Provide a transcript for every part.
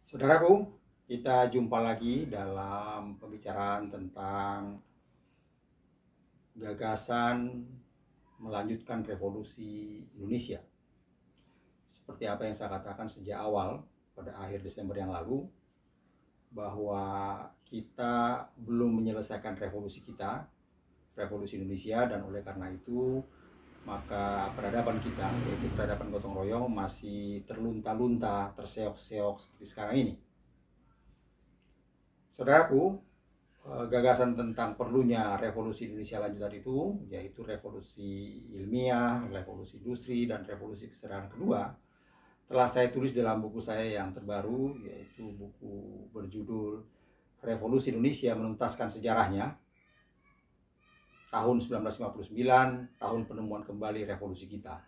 Saudaraku, kita jumpa lagi dalam pembicaraan tentang gagasan melanjutkan revolusi Indonesia. Seperti apa yang saya katakan sejak awal pada akhir Desember yang lalu, bahwa kita belum menyelesaikan revolusi kita, revolusi Indonesia, dan oleh karena itu maka peradaban kita, yaitu peradaban gotong royong, masih terlunta-lunta, terseok-seok seperti sekarang ini. Saudaraku, gagasan tentang perlunya revolusi Indonesia lanjutan itu, yaitu revolusi ilmiah, revolusi industri, dan revolusi kesejahteraan kedua, telah saya tulis dalam buku saya yang terbaru, yaitu buku berjudul Revolusi Indonesia Menuntaskan Sejarahnya, tahun 1959, tahun penemuan kembali revolusi kita.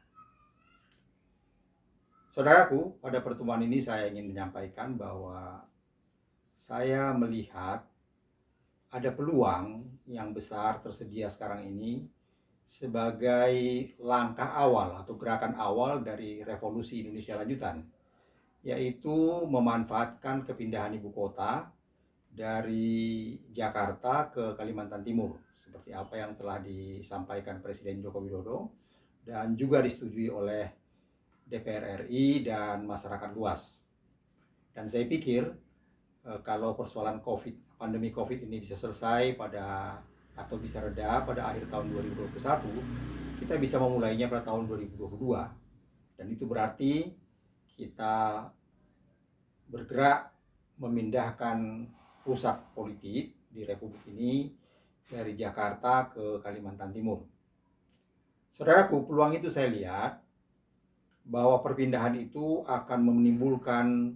Saudaraku, pada pertemuan ini saya ingin menyampaikan bahwa saya melihat ada peluang yang besar tersedia sekarang ini sebagai langkah awal atau gerakan awal dari revolusi Indonesia lanjutan, yaitu memanfaatkan kepindahan ibu kota dari Jakarta ke Kalimantan Timur, seperti apa yang telah disampaikan Presiden Joko Widodo dan juga disetujui oleh DPR RI dan masyarakat luas. Dan saya pikir kalau persoalan pandemi COVID ini bisa selesai atau bisa reda pada akhir tahun 2021, kita bisa memulainya pada tahun 2022. Dan itu berarti kita bergerak memindahkan pusat politik di Republik ini dari Jakarta ke Kalimantan Timur. Saudaraku, peluang itu saya lihat bahwa perpindahan itu akan menimbulkan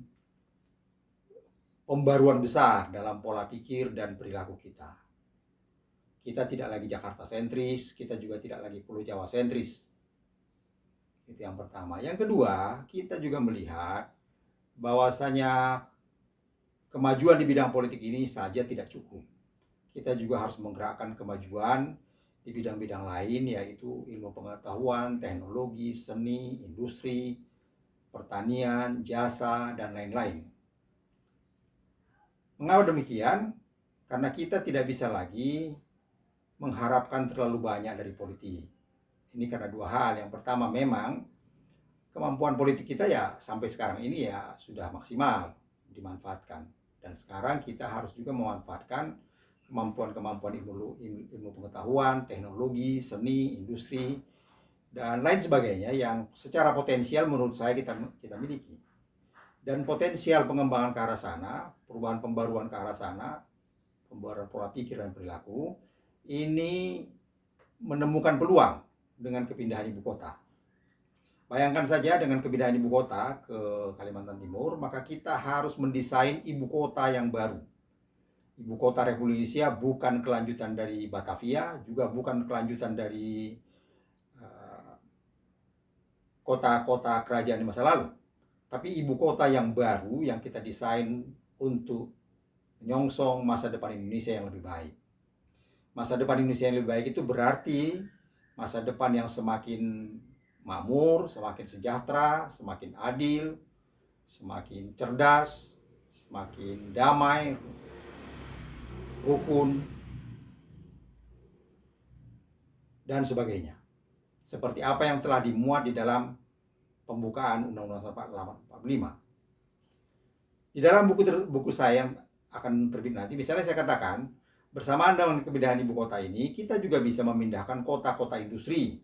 pembaruan besar dalam pola pikir dan perilaku kita. Kita tidak lagi Jakarta sentris, kita juga tidak lagi Pulau Jawa sentris. Itu yang pertama. Yang kedua, kita juga melihat bahwasanya kemajuan di bidang politik ini saja tidak cukup. Kita juga harus menggerakkan kemajuan di bidang-bidang lain, yaitu ilmu pengetahuan, teknologi, seni, industri, pertanian, jasa, dan lain-lain. Mengapa demikian? Karena kita tidak bisa lagi mengharapkan terlalu banyak dari politik. Ini karena dua hal. Yang pertama, memang kemampuan politik kita ya sampai sekarang ini ya sudah maksimal dimanfaatkan. Dan sekarang kita harus juga memanfaatkan kemampuan-kemampuan ilmu pengetahuan, teknologi, seni, industri, dan lain sebagainya yang secara potensial menurut saya kita miliki. Dan potensial pengembangan ke arah sana, perubahan pembaruan ke arah sana, pembaruan pola pikir dan perilaku, ini menemukan peluang dengan kepindahan ibu kota. Bayangkan saja dengan kepindahan ibu kota ke Kalimantan Timur, maka kita harus mendesain ibu kota yang baru. Ibu kota Republik Indonesia bukan kelanjutan dari Batavia, juga bukan kelanjutan dari kota-kota kerajaan di masa lalu. Tapi ibu kota yang baru yang kita desain untuk menyongsong masa depan Indonesia yang lebih baik. Masa depan Indonesia yang lebih baik itu berarti masa depan yang semakin makmur, semakin sejahtera, semakin adil, semakin cerdas, semakin damai, rukun, dan sebagainya. Seperti apa yang telah dimuat di dalam pembukaan Undang-Undang 45. Di dalam buku saya yang akan terbit nanti, misalnya saya katakan, bersamaan dengan kepindahan ibu kota ini, kita juga bisa memindahkan kota-kota industri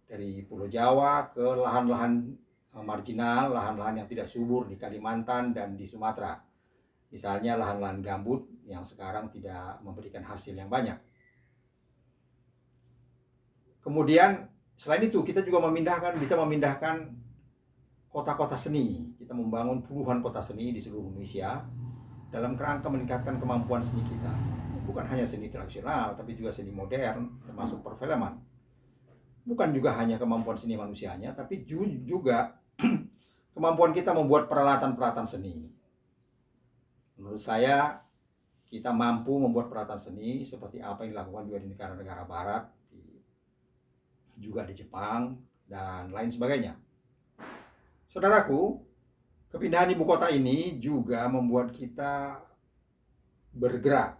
dari Pulau Jawa ke lahan-lahan marginal, lahan-lahan yang tidak subur di Kalimantan dan di Sumatera. Misalnya lahan-lahan gambut yang sekarang tidak memberikan hasil yang banyak. Kemudian selain itu kita juga bisa memindahkan kota-kota seni. Kita membangun puluhan kota seni di seluruh Indonesia dalam kerangka meningkatkan kemampuan seni kita. Bukan hanya seni tradisional, tapi juga seni modern, termasuk perfilman. Bukan juga hanya kemampuan seni manusianya, tapi juga kemampuan kita membuat peralatan-peralatan seni. Menurut saya, kita mampu membuat peralatan seni seperti apa yang dilakukan juga di negara-negara barat, juga di Jepang, dan lain sebagainya. Saudaraku, Kepindahan ibu kota ini juga membuat kita bergerak.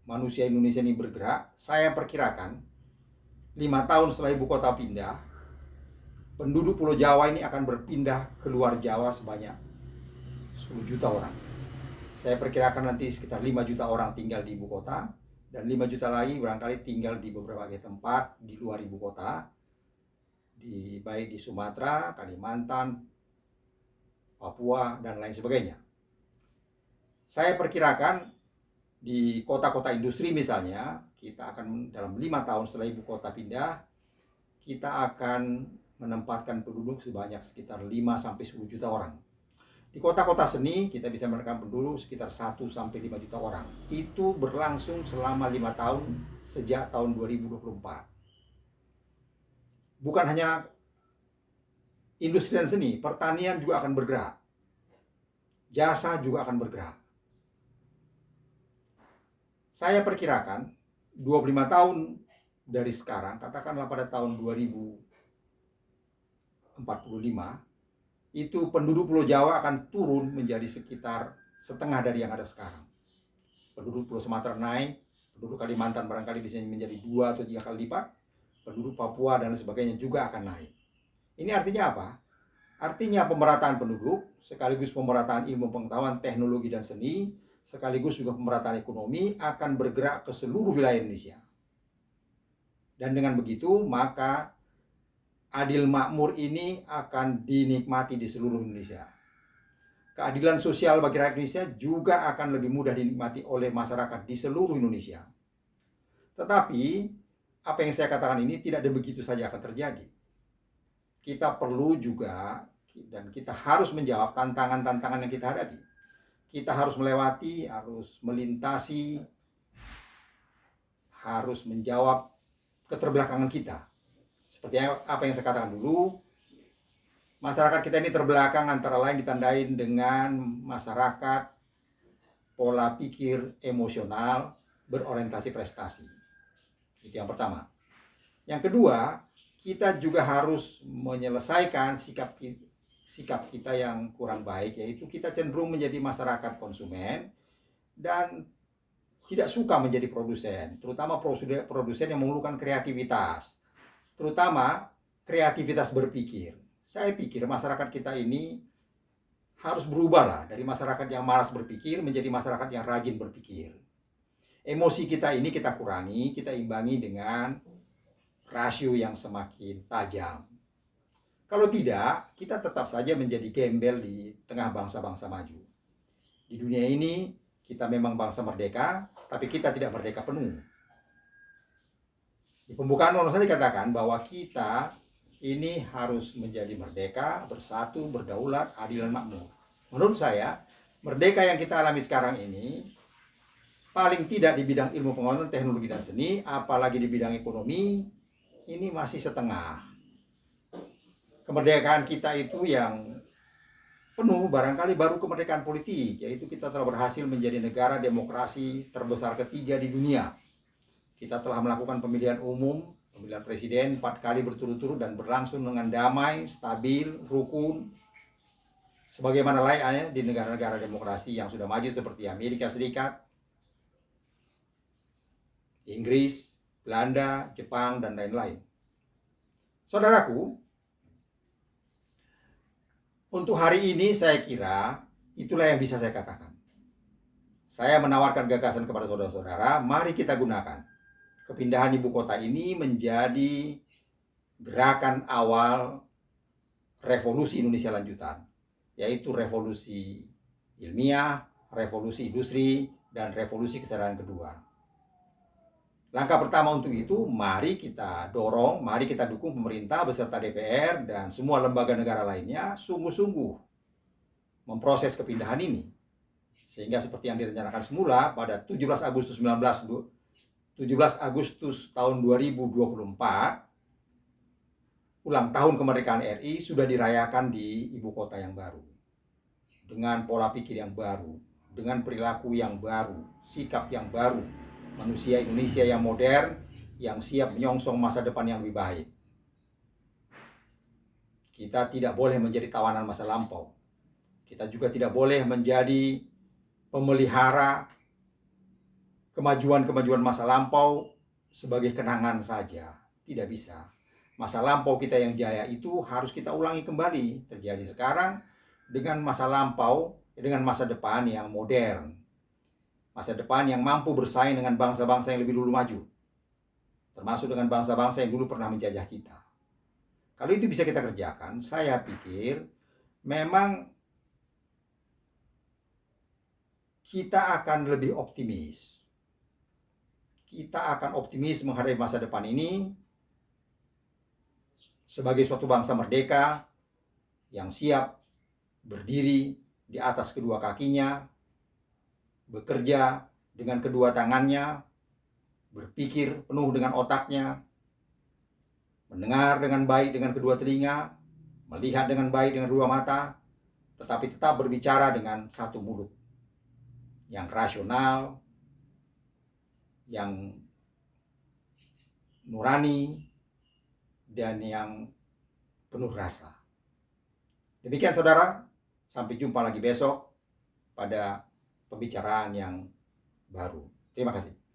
Manusia Indonesia ini bergerak. Saya perkirakan 5 tahun setelah ibu kota pindah, penduduk Pulau Jawa ini akan berpindah ke luar Jawa sebanyak 10 juta orang. Saya perkirakan nanti sekitar 5 juta orang tinggal di ibu kota, dan 5 juta lagi barangkali tinggal di beberapa tempat di luar ibu kota, baik di Sumatera, Kalimantan, Papua, dan lain sebagainya. Saya perkirakan di kota-kota industri misalnya, kita akan dalam 5 tahun setelah ibu kota pindah, kita akan menempatkan penduduk sebanyak sekitar 5-10 juta orang. Di kota-kota seni kita bisa menempatkan penduduk sekitar 1-5 juta orang. Itu berlangsung selama 5 tahun sejak tahun 2024. Bukan hanya industri dan seni, pertanian juga akan bergerak. Jasa juga akan bergerak. Saya perkirakan 25 tahun dari sekarang, katakanlah pada tahun 2045, itu penduduk Pulau Jawa akan turun menjadi sekitar setengah dari yang ada sekarang. Penduduk Pulau Sumatera naik, penduduk Kalimantan barangkali bisa menjadi 2 atau 3 kali lipat, penduduk Papua dan sebagainya juga akan naik. Ini artinya apa? Artinya pemerataan penduduk, sekaligus pemerataan ilmu pengetahuan, teknologi, dan seni, sekaligus juga pemerataan ekonomi akan bergerak ke seluruh wilayah Indonesia. Dan dengan begitu, maka adil makmur ini akan dinikmati di seluruh Indonesia. Keadilan sosial bagi rakyat Indonesia juga akan lebih mudah dinikmati oleh masyarakat di seluruh Indonesia. Tetapi, apa yang saya katakan ini tidak begitu saja akan terjadi. Kita perlu juga, dan kita harus menjawab tantangan-tantangan yang kita hadapi. Kita harus melewati, harus melintasi, harus menjawab keterbelakangan kita. Seperti apa yang saya katakan dulu, masyarakat kita ini terbelakang antara lain ditandai dengan masyarakat pola pikir emosional berorientasi prestasi. Itu yang pertama. Yang kedua, kita juga harus menyelesaikan sikap kita yang kurang baik, yaitu kita cenderung menjadi masyarakat konsumen dan tidak suka menjadi produsen, terutama produsen yang memerlukan kreativitas, terutama kreativitas berpikir. Saya pikir masyarakat kita ini harus berubahlah dari masyarakat yang malas berpikir menjadi masyarakat yang rajin berpikir. Emosi kita ini kita kurangi, kita imbangi dengan rasio yang semakin tajam. Kalau tidak, kita tetap saja menjadi gembel di tengah bangsa-bangsa maju. Di dunia ini, kita memang bangsa merdeka, tapi kita tidak merdeka penuh. Di pembukaan saya dikatakan bahwa kita ini harus menjadi merdeka, bersatu, berdaulat, adil, dan makmur. Menurut saya, merdeka yang kita alami sekarang ini, paling tidak di bidang ilmu pengetahuan, teknologi, dan seni, apalagi di bidang ekonomi, ini masih setengah. Kemerdekaan kita itu yang penuh barangkali baru kemerdekaan politik, yaitu kita telah berhasil menjadi negara demokrasi terbesar ketiga di dunia. Kita telah melakukan pemilihan umum, pemilihan presiden 4 kali berturut-turut dan berlangsung dengan damai, stabil, rukun, sebagaimana layaknya di negara-negara demokrasi yang sudah maju seperti Amerika Serikat, Inggris, Belanda, Jepang, dan lain-lain. Saudaraku, untuk hari ini saya kira itulah yang bisa saya katakan. Saya menawarkan gagasan kepada saudara-saudara, mari kita gunakan kepindahan ibu kota ini menjadi gerakan awal revolusi Indonesia lanjutan, yaitu revolusi ilmiah, revolusi industri, dan revolusi kesadaran kedua. Langkah pertama untuk itu, mari kita dorong, mari kita dukung pemerintah beserta DPR dan semua lembaga negara lainnya sungguh-sungguh memproses kepindahan ini. Sehingga seperti yang direncanakan semula pada 17 Agustus tahun 2024, ulang tahun kemerdekaan RI sudah dirayakan di ibu kota yang baru. Dengan pola pikir yang baru, dengan perilaku yang baru, sikap yang baru. Manusia Indonesia yang modern, yang siap menyongsong masa depan yang lebih baik. Kita tidak boleh menjadi tawanan masa lampau. Kita juga tidak boleh menjadi pemelihara kemajuan-kemajuan masa lampau sebagai kenangan saja. Tidak bisa. Masa lampau kita yang jaya itu harus kita ulangi kembali. Terjadi sekarang dengan masa lampau, dengan masa depan yang modern. Masa depan yang mampu bersaing dengan bangsa-bangsa yang lebih dulu maju. Termasuk dengan bangsa-bangsa yang dulu pernah menjajah kita. Kalau itu bisa kita kerjakan, saya pikir memang kita akan lebih optimis. Kita akan optimis menghadapi masa depan ini sebagai suatu bangsa merdeka yang siap berdiri di atas kedua kakinya, bekerja dengan kedua tangannya, berpikir penuh dengan otaknya, mendengar dengan baik dengan kedua telinga, melihat dengan baik dengan dua mata, tetapi tetap berbicara dengan satu mulut yang rasional, yang nurani, dan yang penuh rasa. Demikian saudara, sampai jumpa lagi besok pada pembicaraan yang baru. Terima kasih.